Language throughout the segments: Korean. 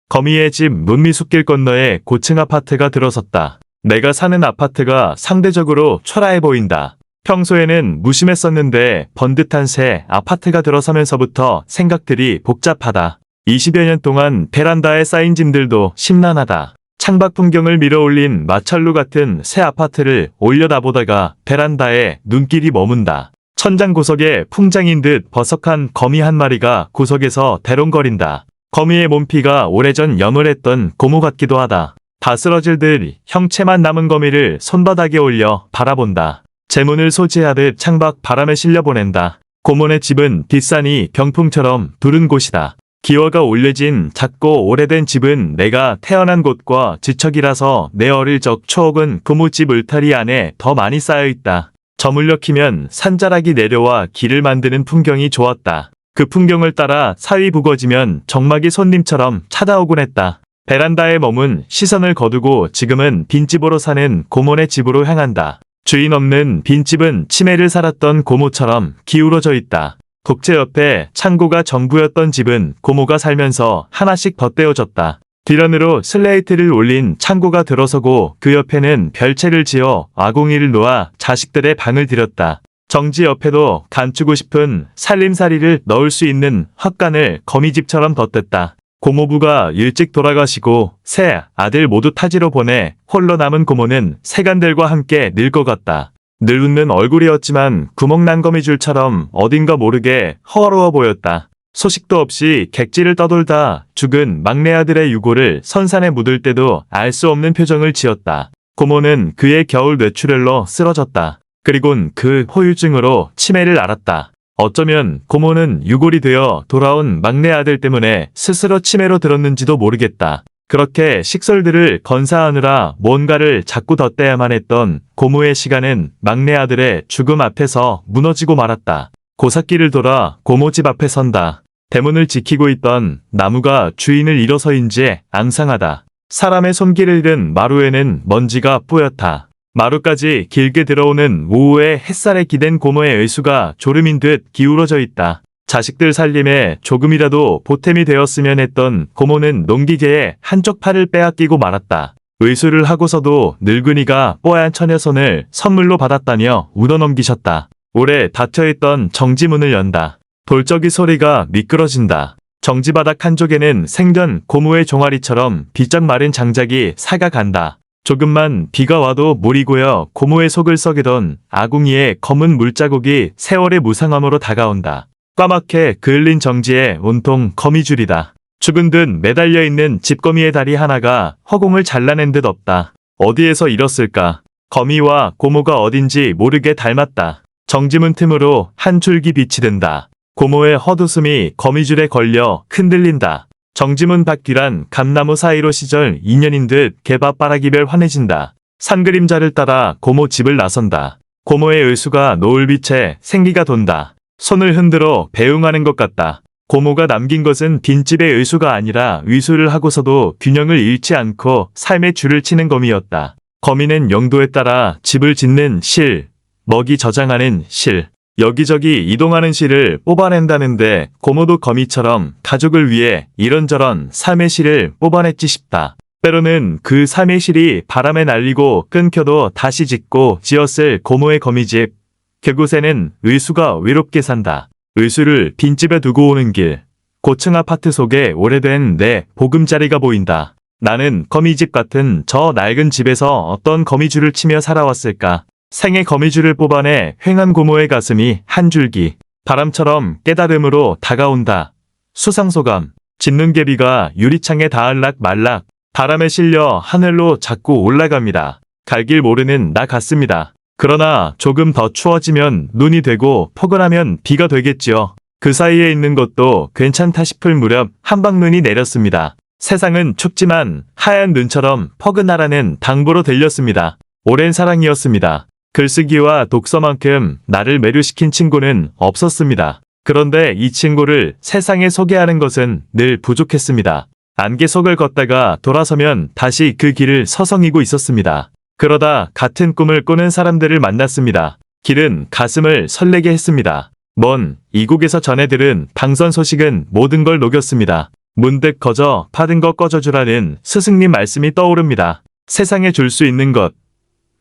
거미의 집 문미숲길 건너에 고층 아파트가 들어섰다. 내가 사는 아파트가 상대적으로 초라해 보인다. 평소에는 무심했었는데 번듯한 새 아파트가 들어서면서부터 생각들이 복잡하다. 20여 년 동안 베란다에 쌓인 짐들도 심란하다. 창밖 풍경을 밀어올린 마찰루 같은 새 아파트를 올려다보다가 베란다에 눈길이 머문다. 천장 구석에 풍장인 듯 버석한 거미 한 마리가 구석에서 대롱거린다. 거미의 몸피가 오래전 염을했던 고무 같기도 하다. 다 쓰러질 듯 형체만 남은 거미를 손바닥에 올려 바라본다. 제문을 소지하듯 창밖 바람에 실려보낸다. 고모네 집은 뒷산이 병풍처럼 두른 곳이다. 기와가 올려진 작고 오래된 집은 내가 태어난 곳과 지척이라서 내 어릴 적 추억은 고모집 울타리 안에 더 많이 쌓여있다. 저물려 키면 산자락이 내려와 길을 만드는 풍경이 좋았다. 그 풍경을 따라 사위 부거지면 정막이 손님처럼 찾아오곤 했다. 베란다에 머문 시선을 거두고 지금은 빈집으로 사는 고모네 집으로 향한다. 주인 없는 빈집은 치매를 살았던 고모처럼 기울어져 있다. 독채 옆에 창고가 전부였던 집은 고모가 살면서 하나씩 덧대어졌다. 뒷안으로 슬레이트를 올린 창고가 들어서고 그 옆에는 별채를 지어 아궁이를 놓아 자식들의 방을 들였다. 정지 옆에도 감추고 싶은 살림살이를 넣을 수 있는 헛간을 거미집처럼 덧댔다. 고모부가 일찍 돌아가시고 새 아들 모두 타지로 보내 홀로 남은 고모는 세간들과 함께 늙어갔다. 늘 웃는 얼굴이었지만 구멍난 거미줄처럼 어딘가 모르게 허러워 보였다. 소식도 없이 객지를 떠돌다 죽은 막내 아들의 유골을 선산에 묻을 때도 알 수 없는 표정을 지었다. 고모는 그의 겨울 뇌출혈로 쓰러졌다. 그리곤 그 후유증으로 치매를 앓았다. 어쩌면 고모는 유골이 되어 돌아온 막내 아들 때문에 스스로 치매로 들었는지도 모르겠다. 그렇게 식솔들을 건사하느라 뭔가를 자꾸 덧대야만 했던 고모의 시간은 막내 아들의 죽음 앞에서 무너지고 말았다. 고삿길을 돌아 고모 집 앞에 선다. 대문을 지키고 있던 나무가 주인을 잃어서인지 앙상하다. 사람의 손길을 잃은 마루에는 먼지가 뿌옇다. 마루까지 길게 들어오는 오후의 햇살에 기댄 고모의 의수가 졸음인 듯 기울어져 있다. 자식들 살림에 조금이라도 보탬이 되었으면 했던 고모는 농기계에 한쪽 팔을 빼앗기고 말았다. 의수를 하고서도 늙은이가 뽀얀 처녀손을 선물로 받았다며 웃어넘기셨다. 오래 닫혀있던 정지문을 연다. 돌적이 소리가 미끄러진다. 정지바닥 한쪽에는 생전 고모의 종아리처럼 비쩍 마른 장작이 사가 간다. 조금만 비가 와도 물이 고여 고모의 속을 썩이던 아궁이의 검은 물자국이 세월의 무상함으로 다가온다. 까맣게 그을린 정지에 온통 거미줄이다. 죽은 듯 매달려 있는 집거미의 다리 하나가 허공을 잘라낸 듯 없다. 어디에서 잃었을까? 거미와 고모가 어딘지 모르게 닮았다. 정지문 틈으로 한 줄기 빛이 든다. 고모의 헛웃음이 거미줄에 걸려 흔들린다. 정지문 밖 뒤란 감나무 사이로 시절 인연인 듯 개밥바라기별 환해진다. 산그림자를 따라 고모 집을 나선다. 고모의 의수가 노을빛에 생기가 돈다. 손을 흔들어 배웅하는 것 같다. 고모가 남긴 것은 빈집의 의수가 아니라 위수를 하고서도 균형을 잃지 않고 삶의 줄을 치는 거미였다. 거미는 용도에 따라 집을 짓는 실, 먹이 저장하는 실, 여기저기 이동하는 실을 뽑아낸다는데 고모도 거미처럼 가족을 위해 이런저런 삶의 실을 뽑아냈지 싶다. 때로는 그 삶의 실이 바람에 날리고 끊겨도 다시 짓고 지었을 고모의 거미집. 그곳에는 의수가 외롭게 산다. 의수를 빈집에 두고 오는 길. 고층 아파트 속에 오래된 내 보금자리가 보인다. 나는 거미집 같은 저 낡은 집에서 어떤 거미줄을 치며 살아왔을까. 생의 거미줄을 뽑아내 횡한 고모의 가슴이 한 줄기. 바람처럼 깨달음으로 다가온다. 수상소감. 짖는개비가 유리창에 닿을락 말락. 바람에 실려 하늘로 자꾸 올라갑니다. 갈 길 모르는 나 같습니다. 그러나 조금 더 추워지면 눈이 되고 포근하면 비가 되겠지요. 그 사이에 있는 것도 괜찮다 싶을 무렵 한방눈이 내렸습니다. 세상은 춥지만 하얀 눈처럼 포근하라는 당부로 들렸습니다. 오랜 사랑이었습니다. 글쓰기와 독서만큼 나를 매료시킨 친구는 없었습니다. 그런데 이 친구를 세상에 소개하는 것은 늘 부족했습니다. 안개 속을 걷다가 돌아서면 다시 그 길을 서성이고 있었습니다. 그러다 같은 꿈을 꾸는 사람들을 만났습니다. 길은 가슴을 설레게 했습니다. 먼 이국에서 전해 들은 방선 소식은 모든 걸 녹였습니다. 문득 거저 받은 거 꺼져주라는 스승님 말씀이 떠오릅니다. 세상에 줄 수 있는 것,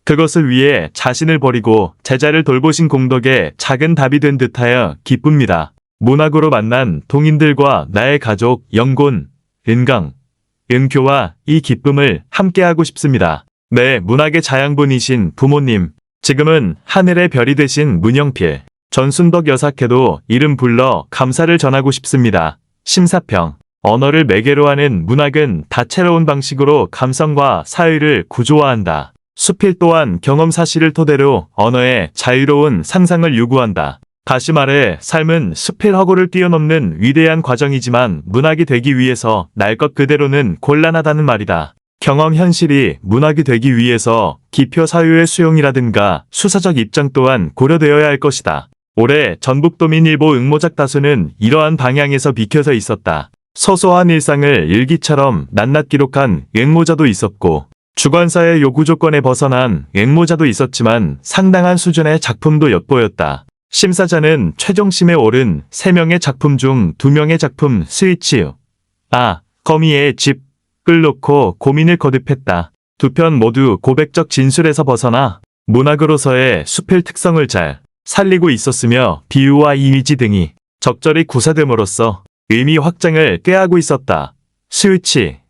그것을 위해 자신을 버리고 제자를 돌보신 공덕에 작은 답이 된 듯하여 기쁩니다. 문학으로 만난 동인들과 나의 가족, 영곤, 은강, 은교와 이 기쁨을 함께하고 싶습니다. 네, 문학의 자양분이신 부모님, 지금은 하늘의 별이 되신 문영필, 전순덕 여사께도 이름 불러 감사를 전하고 싶습니다. 심사평, 언어를 매개로 하는 문학은 다채로운 방식으로 감성과 사유를 구조화한다. 수필 또한 경험 사실을 토대로 언어의 자유로운 상상을 요구한다. 다시 말해 삶은 수필 허구를 뛰어넘는 위대한 과정이지만 문학이 되기 위해서 날 것 그대로는 곤란하다는 말이다. 경험 현실이 문학이 되기 위해서 기표 사유의 수용이라든가 수사적 입장 또한 고려되어야 할 것이다. 올해 전북도민일보 응모작 다수는 이러한 방향에서 비켜서 있었다. 소소한 일상을 일기처럼 낱낱 기록한 응모자도 있었고 주관사의 요구 조건에 벗어난 응모자도 있었지만 상당한 수준의 작품도 엿보였다. 심사자는 최종심에 오른 3명의 작품 중 2명의 작품 스위치, 거미의 집을 놓고 고민을 거듭했다. 두 편 모두 고백적 진술에서 벗어나 문학으로서의 수필 특성을 잘 살리고 있었으며 비유와 이미지 등이 적절히 구사됨으로써 의미 확장을 꾀하고 있었다. 스위치는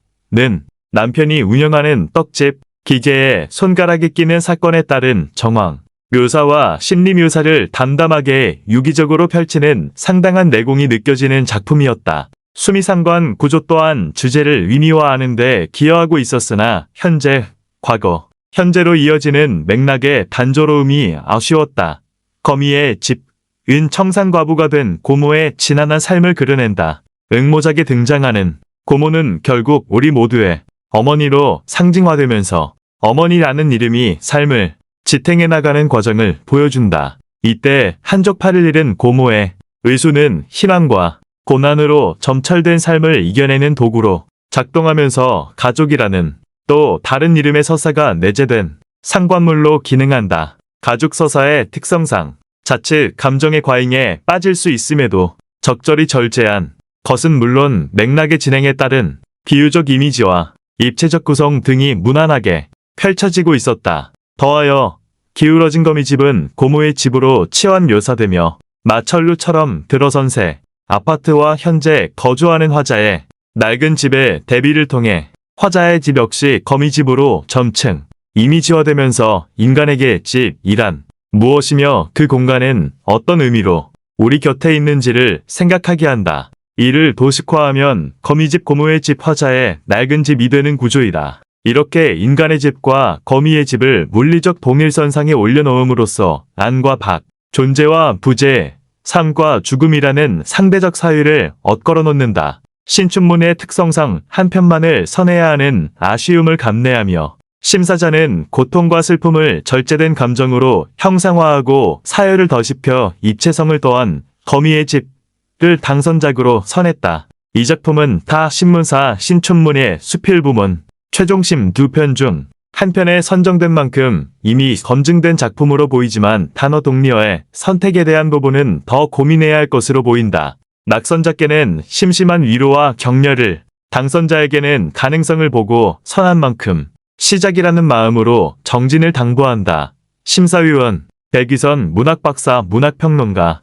남편이 운영하는 떡집 기계에 손가락이 끼는 사건에 따른 정황, 묘사와 심리 묘사를 담담하게 유기적으로 펼치는 상당한 내공이 느껴지는 작품이었다. 수미상관 구조 또한 주제를 의미화하는 데 기여하고 있었으나 현재, 과거, 현재로 이어지는 맥락의 단조로움이 아쉬웠다. 거미의 집은 청산과부가 된 고모의 지난한 삶을 그려낸다. 응모작에 등장하는 고모는 결국 우리 모두의 어머니로 상징화되면서 어머니라는 이름이 삶을 지탱해 나가는 과정을 보여준다. 이때 한쪽 팔을 잃은 고모의 의수는 희망과 고난으로 점철된 삶을 이겨내는 도구로 작동하면서 가족이라는 또 다른 이름의 서사가 내재된 상관물로 기능한다. 가죽 서사의 특성상 자칫 감정의 과잉에 빠질 수 있음에도 적절히 절제한 것은 물론 맥락의 진행에 따른 비유적 이미지와 입체적 구성 등이 무난하게 펼쳐지고 있었다. 더하여 기울어진 거미집은 고모의 집으로 치환 묘사되며 마천루처럼 들어선 새 아파트와 현재 거주하는 화자의 낡은 집의 대비를 통해 화자의 집 역시 거미집으로 점층 이미지화되면서 인간에게 집이란 무엇이며 그 공간은 어떤 의미로 우리 곁에 있는지를 생각하게 한다. 이를 도식화하면 거미집 고모의 집 화자의 낡은 집이 되는 구조이다. 이렇게 인간의 집과 거미의 집을 물리적 동일선상에 올려놓음으로써 안과 밖, 존재와 부재, 삶과 죽음이라는 상대적 사유를 엇걸어 놓는다. 신춘문의 특성상 한 편만을 선해야 하는 아쉬움을 감내하며 심사자는 고통과 슬픔을 절제된 감정으로 형상화하고 사유를 더씹혀 입체성을 더한 거미의 집을 당선작으로 선했다. 이 작품은 타 신문사 신춘문예 수필부문 최종심 2편 중 한 편에 선정된 만큼 이미 검증된 작품으로 보이지만 단어 동리어의 선택에 대한 부분은 더 고민해야 할 것으로 보인다. 낙선자께는 심심한 위로와 격려를, 당선자에게는 가능성을 보고 선한 만큼 시작이라는 마음으로 정진을 당부한다. 심사위원 백위선 문학박사 문학평론가